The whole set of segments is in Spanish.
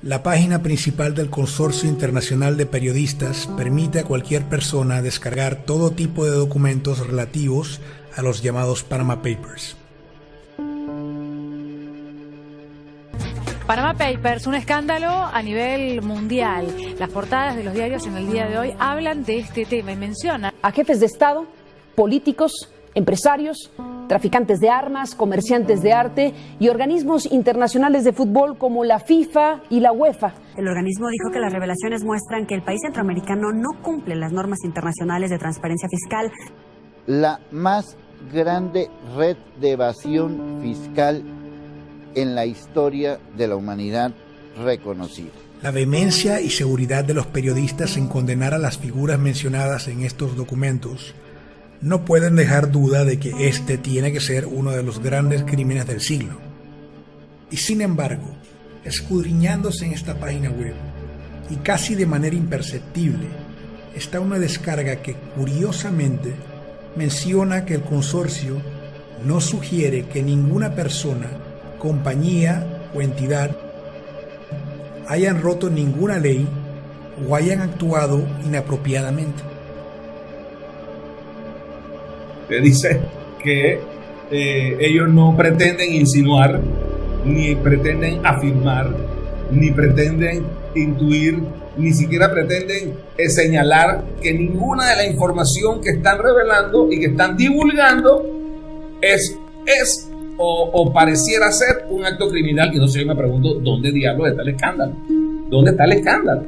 La página principal del Consorcio Internacional de Periodistas permite a cualquier persona descargar todo tipo de documentos relativos a los llamados Panama Papers. Panama Papers, un escándalo a nivel mundial. Las portadas de los diarios en el día de hoy hablan de este tema y mencionan a jefes de Estado, políticos, empresarios, traficantes de armas, comerciantes de arte y organismos internacionales de fútbol como la FIFA y la UEFA. El organismo dijo que las revelaciones muestran que el país centroamericano no cumple las normas internacionales de transparencia fiscal. La más grande red de evasión fiscal en la historia de la humanidad reconocida. La vehemencia y seguridad de los periodistas en condenar a las figuras mencionadas en estos documentos no pueden dejar duda de que este tiene que ser uno de los grandes crímenes del siglo. Y sin embargo, escudriñándose en esta página web, y casi de manera imperceptible, está una descarga que curiosamente menciona que el consorcio no sugiere que ninguna persona, compañía o entidad hayan roto ninguna ley o hayan actuado inapropiadamente. Dice que ellos no pretenden insinuar, ni pretenden afirmar, ni pretenden intuir, ni siquiera pretenden señalar que ninguna de la información que están revelando y que están divulgando es o pareciera ser un acto criminal. Y entonces yo me pregunto, ¿dónde diablos está el escándalo? ¿Dónde está el escándalo?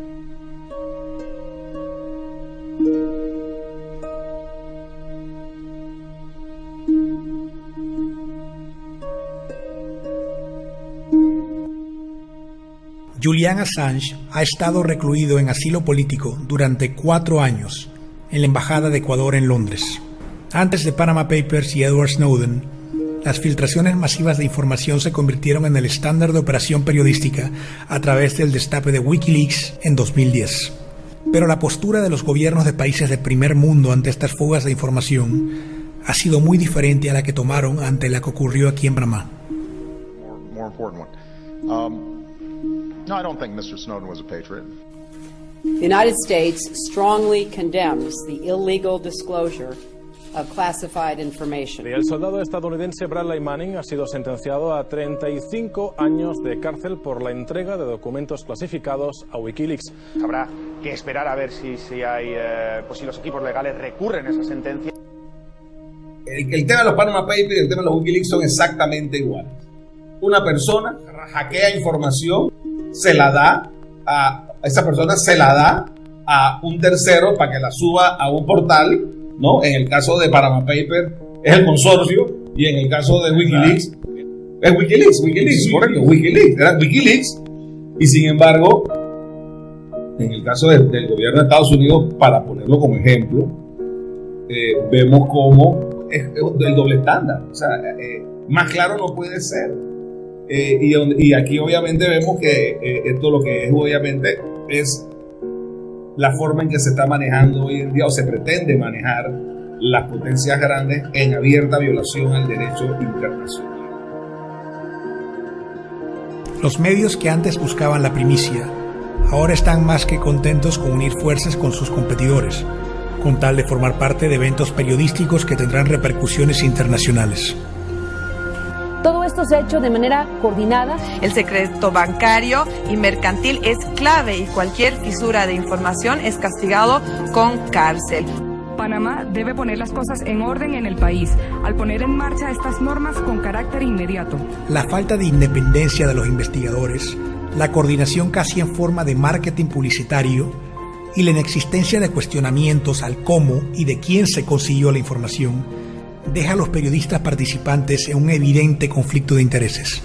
Julian Assange ha estado recluido en asilo político durante 4 años en la Embajada de Ecuador en Londres. Antes de Panama Papers y Edward Snowden, las filtraciones masivas de información se convirtieron en el estándar de operación periodística a través del destape de Wikileaks en 2010. Pero la postura de los gobiernos de países de primer mundo ante estas fugas de información ha sido muy diferente a la que tomaron ante la que ocurrió aquí en Panamá. No, I don't think Mr. Snowden was a patriot. The United States strongly condemns the illegal disclosure of classified information. El soldado estadounidense Bradley Manning ha sido sentenciado a 35 años de cárcel por la entrega de documentos clasificados a Wikileaks. Habrá que esperar a ver si los equipos legales recurren a esa sentencia. El tema de los Panama Papers y el tema de los Wikileaks son exactamente iguales. Una persona hackea información, se la da a esa persona, se la da a un tercero para que la suba a un portal, ¿no? En el caso de Panama Papers es el consorcio, y en el caso de Wikileaks es Wikileaks, correcto, era Wikileaks. Y sin embargo, en el caso del gobierno de Estados Unidos, para ponerlo como ejemplo, vemos cómo es el doble estándar. O sea, más claro no puede ser. Y aquí obviamente vemos que esto lo que es obviamente es la forma en que se está manejando hoy en día, o se pretende manejar, las potencias grandes en abierta violación al derecho internacional. Los medios que antes buscaban la primicia ahora están más que contentos con unir fuerzas con sus competidores, con tal de formar parte de eventos periodísticos que tendrán repercusiones internacionales. Todo esto se ha hecho de manera coordinada. El secreto bancario y mercantil es clave y cualquier fisura de información es castigado con cárcel. Panamá debe poner las cosas en orden en el país, al poner en marcha estas normas con carácter inmediato. La falta de independencia de los investigadores, la coordinación casi en forma de marketing publicitario y la inexistencia de cuestionamientos al cómo y de quién se consiguió la información deja a los periodistas participantes en un evidente conflicto de intereses.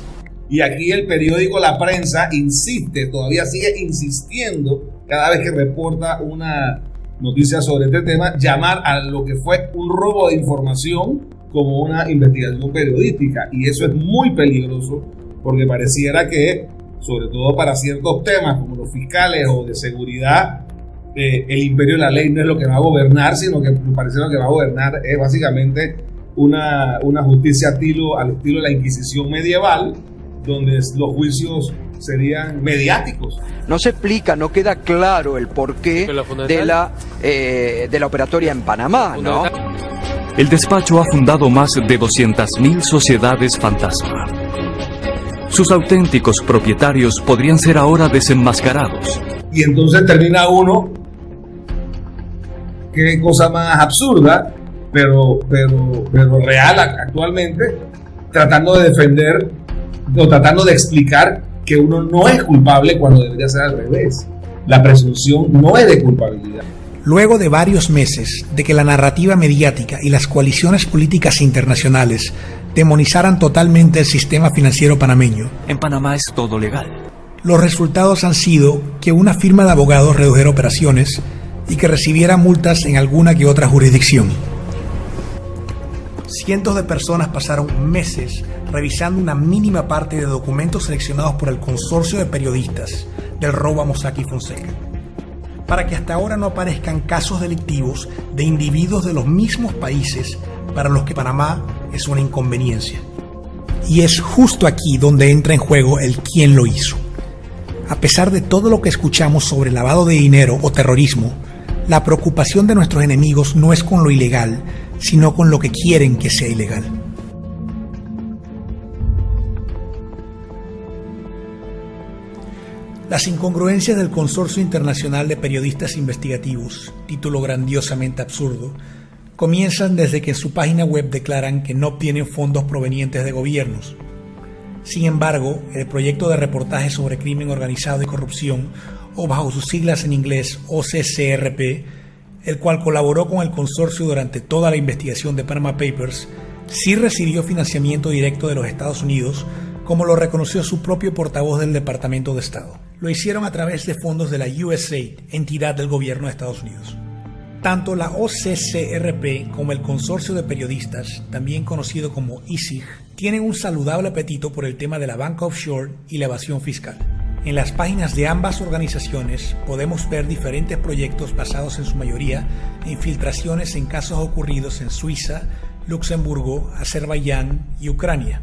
Y aquí el periódico La Prensa insiste, todavía sigue insistiendo cada vez que reporta una noticia sobre este tema, llamar a lo que fue un robo de información como una investigación periodística. Y eso es muy peligroso, porque pareciera que, sobre todo para ciertos temas como los fiscales o de seguridad, el imperio de la ley no es lo que va a gobernar, sino que parece lo que va a gobernar es básicamente una justicia al estilo de la Inquisición medieval, donde los juicios serían mediáticos. No se explica, no queda claro el porqué de la operatoria en Panamá, ¿no? El despacho ha fundado más de 200.000 sociedades fantasma. Sus auténticos propietarios podrían ser ahora desenmascarados. Y entonces termina uno, qué cosa más absurda, pero real actualmente, tratando de defender o tratando de explicar que uno no es culpable cuando debería ser al revés. La presunción no es de culpabilidad. Luego de varios meses de que la narrativa mediática y las coaliciones políticas internacionales demonizaran totalmente el sistema financiero panameño, en Panamá es todo legal. Los resultados han sido que una firma de abogados redujera operaciones y que recibiera multas en alguna que otra jurisdicción. Cientos de personas pasaron meses revisando una mínima parte de documentos seleccionados por el consorcio de periodistas del robo a Mossack y Fonseca, para que hasta ahora no aparezcan casos delictivos de individuos de los mismos países para los que Panamá es una inconveniencia. Y es justo aquí donde entra en juego el quién lo hizo. A pesar de todo lo que escuchamos sobre lavado de dinero o terrorismo, la preocupación de nuestros enemigos no es con lo ilegal, sino con lo que quieren que sea ilegal. Las incongruencias del Consorcio Internacional de Periodistas Investigativos, título grandiosamente absurdo, comienzan desde que en su página web declaran que no obtienen fondos provenientes de gobiernos. Sin embargo, el proyecto de reportaje sobre crimen organizado y corrupción, o bajo sus siglas en inglés OCCRP, el cual colaboró con el consorcio durante toda la investigación de Panama Papers, sí recibió financiamiento directo de los Estados Unidos, como lo reconoció su propio portavoz del Departamento de Estado. Lo hicieron a través de fondos de la USAID, entidad del gobierno de Estados Unidos. Tanto la OCCRP como el consorcio de periodistas, también conocido como ISIG, tienen un saludable apetito por el tema de la banca offshore y la evasión fiscal. En las páginas de ambas organizaciones podemos ver diferentes proyectos basados en su mayoría en filtraciones en casos ocurridos en Suiza, Luxemburgo, Azerbaiyán y Ucrania.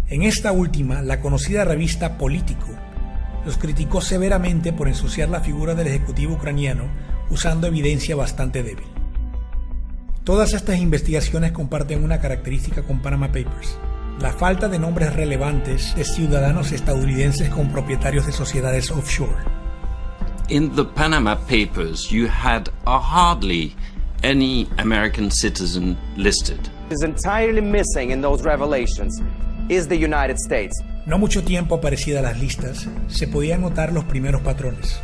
En esta última, la conocida revista Político los criticó severamente por ensuciar la figura del ejecutivo ucraniano usando evidencia bastante débil. Todas estas investigaciones comparten una característica con Panama Papers: la falta de nombres relevantes de ciudadanos estadounidenses con propietarios de sociedades offshore. In the Panama Papers, you had hardly any American citizen listed. What is entirely missing in those revelations is the United States. No mucho tiempo aparecidas las listas, se podían notar los primeros patrones.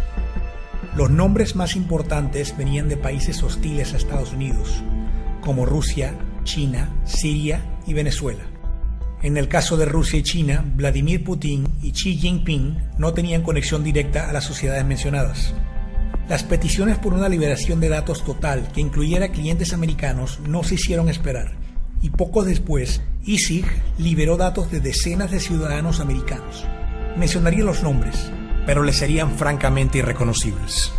Los nombres más importantes venían de países hostiles a Estados Unidos, como Rusia, China, Siria y Venezuela. En el caso de Rusia y China, Vladimir Putin y Xi Jinping no tenían conexión directa a las sociedades mencionadas. Las peticiones por una liberación de datos total que incluyera clientes americanos no se hicieron esperar, y poco después, ISIG liberó datos de decenas de ciudadanos americanos. Mencionaría los nombres, pero les serían francamente irreconocibles.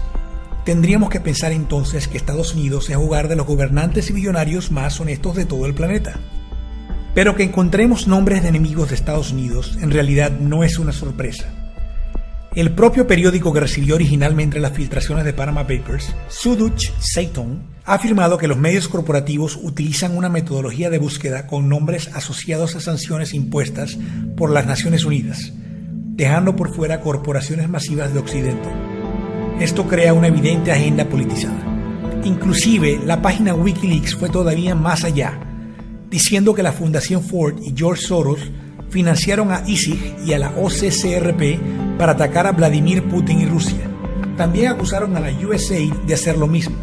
Tendríamos que pensar entonces que Estados Unidos es hogar de los gobernantes y billonarios más honestos de todo el planeta. Pero que encontremos nombres de enemigos de Estados Unidos en realidad no es una sorpresa. El propio periódico que recibió originalmente las filtraciones de Panama Papers, Süddeutsche Zeitung, ha afirmado que los medios corporativos utilizan una metodología de búsqueda con nombres asociados a sanciones impuestas por las Naciones Unidas, dejando por fuera corporaciones masivas de Occidente. Esto crea una evidente agenda politizada. Inclusive, la página Wikileaks fue todavía más allá, diciendo que la Fundación Ford y George Soros financiaron a ISIG y a la OCCRP para atacar a Vladimir Putin y Rusia. También acusaron a la USAID de hacer lo mismo.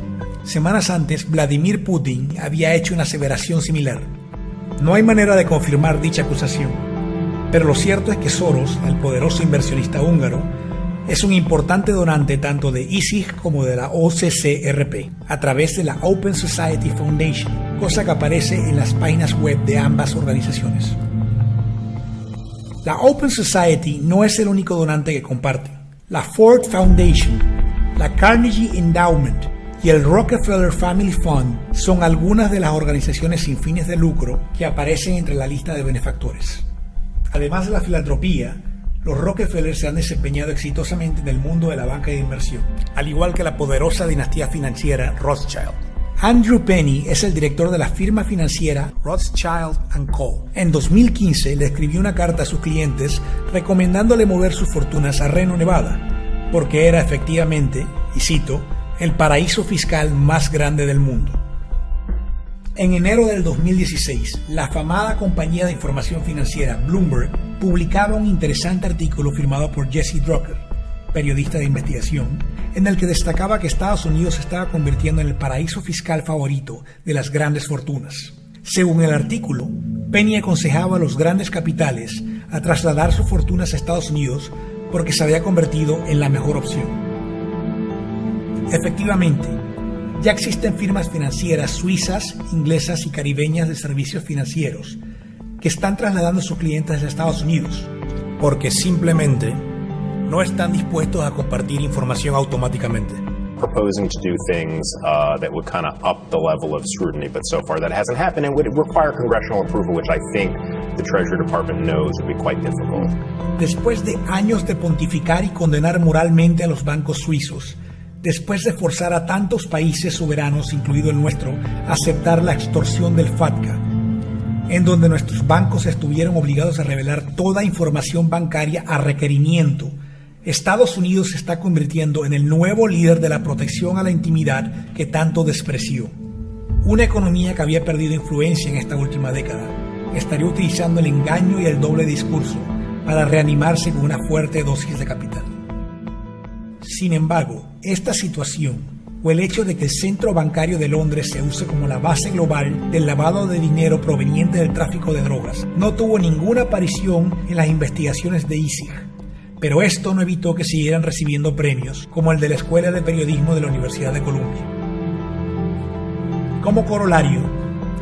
Semanas antes, Vladimir Putin había hecho una aseveración similar. No hay manera de confirmar dicha acusación, pero lo cierto es que Soros, el poderoso inversionista húngaro, es un importante donante tanto de ISIG como de la OCCRP, a través de la Open Society Foundation, cosa que aparece en las páginas web de ambas organizaciones. La Open Society no es el único donante que comparten. La Ford Foundation, la Carnegie Endowment y el Rockefeller Family Fund son algunas de las organizaciones sin fines de lucro que aparecen entre la lista de benefactores. Además de la filantropía, los Rockefeller se han desempeñado exitosamente en el mundo de la banca de inversión, al igual que la poderosa dinastía financiera Rothschild. Andrew Penny es el director de la firma financiera Rothschild & Co. En 2015 le escribió una carta a sus clientes recomendándole mover sus fortunas a Reno, Nevada, porque era efectivamente, y cito, el paraíso fiscal más grande del mundo. En enero del 2016, la afamada compañía de información financiera Bloomberg publicaba un interesante artículo firmado por Jesse Drucker, periodista de investigación, en el que destacaba que Estados Unidos se estaba convirtiendo en el paraíso fiscal favorito de las grandes fortunas. Según el artículo, Penny aconsejaba a los grandes capitales a trasladar sus fortunas a Estados Unidos porque se había convertido en la mejor opción. Efectivamente, ya existen firmas financieras suizas, inglesas y caribeñas de servicios financieros que están trasladando a sus clientes a Estados Unidos, porque simplemente no están dispuestos a compartir información automáticamente. Proposing to do things that would kind of up the level of scrutiny, but so far that hasn't happened and would require congressional approval, which I think the Treasury Department knows would be quite difficult. Después de años de pontificar y condenar moralmente a los bancos suizos, después de forzar a tantos países soberanos, incluido el nuestro, a aceptar la extorsión del FATCA, en donde nuestros bancos estuvieron obligados a revelar toda información bancaria a requerimiento, Estados Unidos se está convirtiendo en el nuevo líder de la protección a la intimidad que tanto despreció. Una economía que había perdido influencia en esta última década estaría utilizando el engaño y el doble discurso para reanimarse con una fuerte dosis de capital. Sin embargo, esta situación o el hecho de que el centro bancario de Londres se use como la base global del lavado de dinero proveniente del tráfico de drogas no tuvo ninguna aparición en las investigaciones de ISIG, pero esto no evitó que siguieran recibiendo premios como el de la Escuela de Periodismo de la Universidad de Columbia. Como corolario,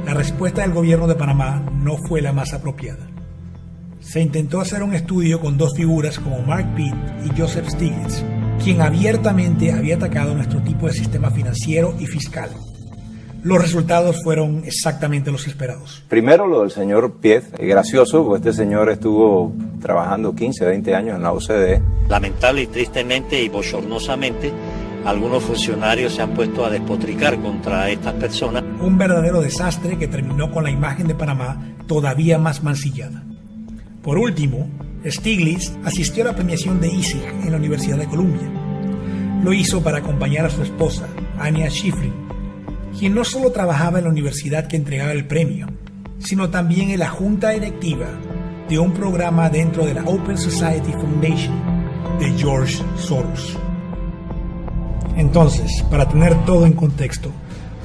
la respuesta del gobierno de Panamá no fue la más apropiada. Se intentó hacer un estudio con dos figuras como Mark Pitt y Joseph Stiglitz, quien abiertamente había atacado nuestro tipo de sistema financiero y fiscal. Los resultados fueron exactamente los esperados. Primero lo del señor Piet, gracioso, porque este señor estuvo trabajando 15, 20 años en la OCDE. Lamentable y tristemente y bochornosamente, algunos funcionarios se han puesto a despotricar contra estas personas. Un verdadero desastre que terminó con la imagen de Panamá todavía más mancillada. Por último, Stiglitz asistió a la premiación de ISIG en la Universidad de Columbia. Lo hizo para acompañar a su esposa, Anya Schifrin, quien no solo trabajaba en la universidad que entregaba el premio, sino también en la junta directiva de un programa dentro de la Open Society Foundation de George Soros. Entonces, para tener todo en contexto,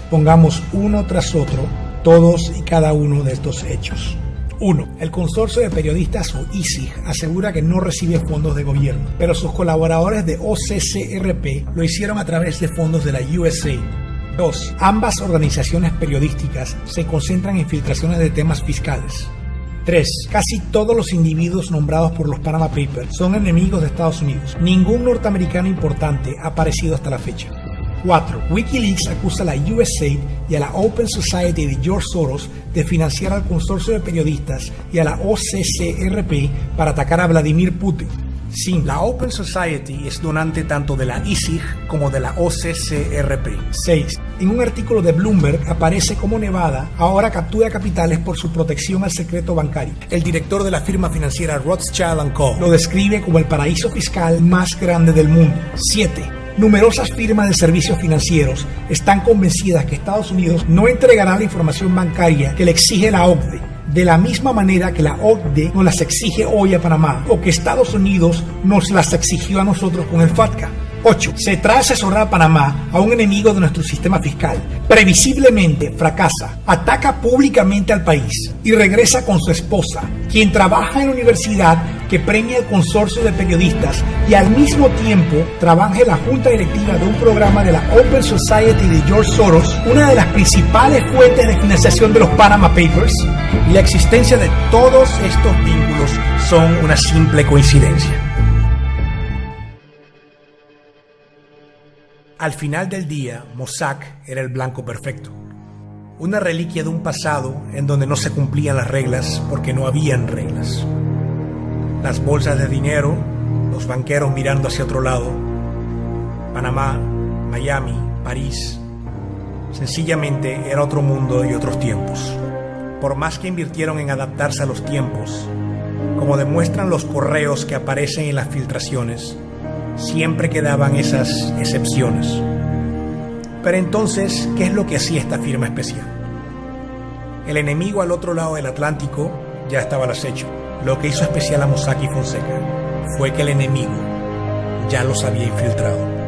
pongamos uno tras otro todos y cada uno de estos hechos. 1. El consorcio de periodistas o ISIG asegura que no recibe fondos de gobierno, pero sus colaboradores de OCCRP lo hicieron a través de fondos de la USAID. 2. Ambas organizaciones periodísticas se concentran en filtraciones de temas fiscales. 3. Casi todos los individuos nombrados por los Panama Papers son enemigos de Estados Unidos. Ningún norteamericano importante ha aparecido hasta la fecha. 4. Wikileaks acusa a la USAID y a la Open Society de George Soros de financiar al consorcio de periodistas y a la OCCRP para atacar a Vladimir Putin. Sí, la Open Society es donante tanto de la ISIG como de la OCCRP. 6. En un artículo de Bloomberg aparece cómo Nevada ahora captura capitales por su protección al secreto bancario. El director de la firma financiera Rothschild & Co. lo describe como el paraíso fiscal más grande del mundo. 7. Numerosas firmas de servicios financieros están convencidas que Estados Unidos no entregará la información bancaria que le exige la OCDE, de la misma manera que la OCDE nos las exige hoy a Panamá, o que Estados Unidos nos las exigió a nosotros con el FATCA. 8. Se trae a asesorar a Panamá a un enemigo de nuestro sistema fiscal. Previsiblemente fracasa, ataca públicamente al país y regresa con su esposa, quien trabaja en la universidad que premia el consorcio de periodistas y al mismo tiempo trabaja en la junta directiva de un programa de la Open Society de George Soros, una de las principales fuentes de financiación de los Panama Papers. Y la existencia de todos estos vínculos son una simple coincidencia. Al final del día, Mossack era el blanco perfecto, una reliquia de un pasado en donde no se cumplían las reglas porque no habían reglas. las bolsas de dinero, los banqueros mirando hacia otro lado, Panamá, Miami, París. Sencillamente era otro mundo y otros tiempos. Por más que invirtieron en adaptarse a los tiempos, como demuestran los correos que aparecen en las filtraciones, siempre quedaban esas excepciones. Pero entonces, ¿qué es lo que hacía esta firma especial? El enemigo al otro lado del Atlántico ya estaba al acecho. Lo que hizo especial a Mossack y Fonseca fue que el enemigo ya los había infiltrado.